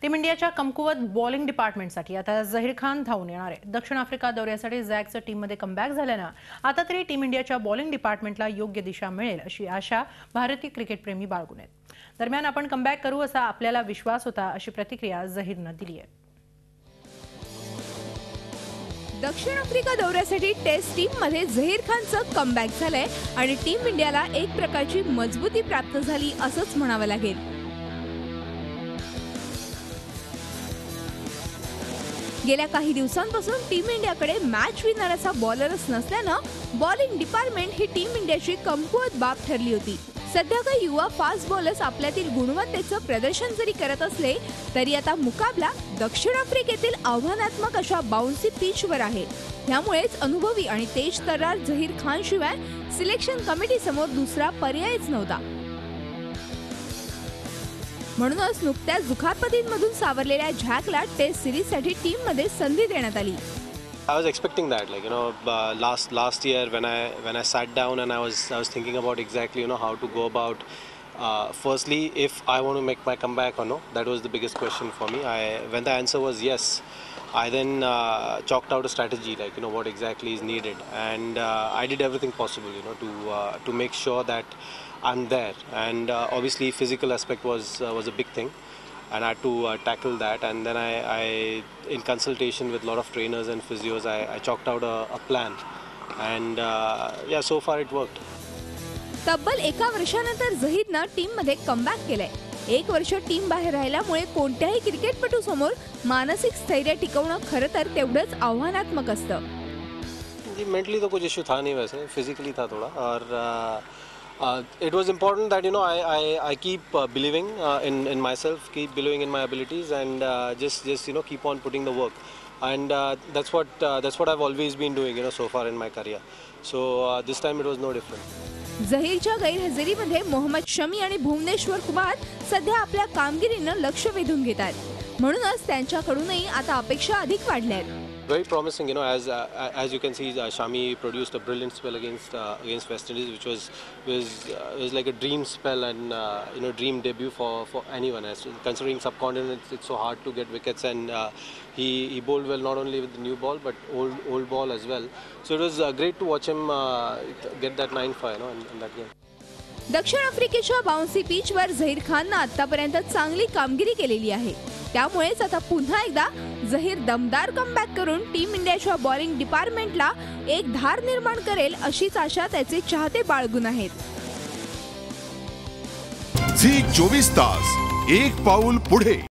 Team इंडियाच्या कमकुवत bowling डिपार्टमेंटसाठी आता झहीर खान धावून येणार आहे। दक्षिण आफ्रिका दौऱ्यासाठी झॅकचं टीममध्ये कमबॅक झाल्यानं आता तरी टीम इंडियाच्या बॉलिंग डिपार्टमेंटला योग्य दिशा मिळेल अशी आशा भारतीय क्रिकेटप्रेमी बाळगून आहेत। दरम्यान आपण कमबॅक करू असा आपल्याला विश्वास होता अशी प्रतिक्रिया झहीरनं दिली आहे। दक्षिण आफ्रिका दौऱ्यासाठी टेस्ट टीममध्ये झहीर खानचं कमबॅक झालंय आणि टीम इंडियाला एक प्रकारची मजबूती प्राप्त झाली असंच म्हणावं लागेल। गेल्या काही दिवसांपासून टीम इंडियाकडे मॅच विनर असा बॉलरच नसल्यानं बॉलिंग डिपार्टमेंट ही टीम इंडियाची कमकुवत बाब ठरली होती। सध्या काही युवा फास्ट बॉलर्स आपल्यातील गुणवत्तेचं प्रदर्शन जरी करत असले तरी आता मुकाबला दक्षिण आफ्रिकेतील आव्हानात्मक अशा बाउन्सी पिचवर आहे। त्यामुळेच अनुभवी आणि तेज तर्रार झहीर खान शिवाय सिलेक्शन कमिटी समोर दुसरा पर्यायच नव्हता। म्हणूनच नुकत्याच दुखापतींमधून सावरलेल्या झॅकला टेस्ट सिरीजसाठी टीममध्ये संधी देण्यात आली। I was expecting that, like last year when I sat down and I was thinking about exactly how to go about. Firstly, if I want to make my comeback or no, that was the biggest question for me. When the answer was yes, I then chalked out a strategy, like what exactly is needed, and I did everything possible, to make sure that I'm there. And obviously, physical aspect was a big thing. And I had to tackle that, and then I in consultation with a lot of trainers and physios, I chalked out a plan, and yeah, so far it worked. तब्बल एका वर्षानंतर झहीरनं टीममध्ये comeback केलंय। एक वर्ष team बाहेर राहिल्यामुळे कोणत्याही क्रिकेटपटू समोर मानसिक स्थैर्य टिकवणं खरं तर तेवढंच आव्हानात्मक असतं। जी मेंटली तो कुछ इशू था नहीं, वैसे फिजिकली था थोड़ा, और it was important that I keep believing in myself, keep believing in my abilities, and just keep on putting the work, and that's what I've always been doing so far in my career. So this time it was no different. झहीरच्या गैरहजेरीमध्ये Mohammed Shami आणि भुवनेश्वर कुमार सध्या आपल्या कामगिरीनं लक्ष वेधून घेतात, म्हणूनच त्यांच्याकडूनही आता अपेक्षा अधिक वाढल्या आहेत। Very promising, as you can see, Shami produced a brilliant spell against West Indies, which was like a dream spell, and dream debut for anyone. Considering subcontinent, it's so hard to get wickets, and he bowled well not only with the new ball but old ball as well. So it was great to watch him get that 9 for in that game. दक्षिण आफ्रिकेच्या बाउन्सी पिचवर झहीर खाननं आतापर्यंत चांगली कामगिरी केलेली आहे। त्यामुळेच आता पुन्हा एकदा झहीर दमदार कमबॅक करून टीम इंडियाच्या बॉलिंग डिपार्टमेंटला एक धार निर्माण करेल अशीच आशा त्याचे चाहते बाळगून आहेत। झी 24 तास एक पाऊल पुढे।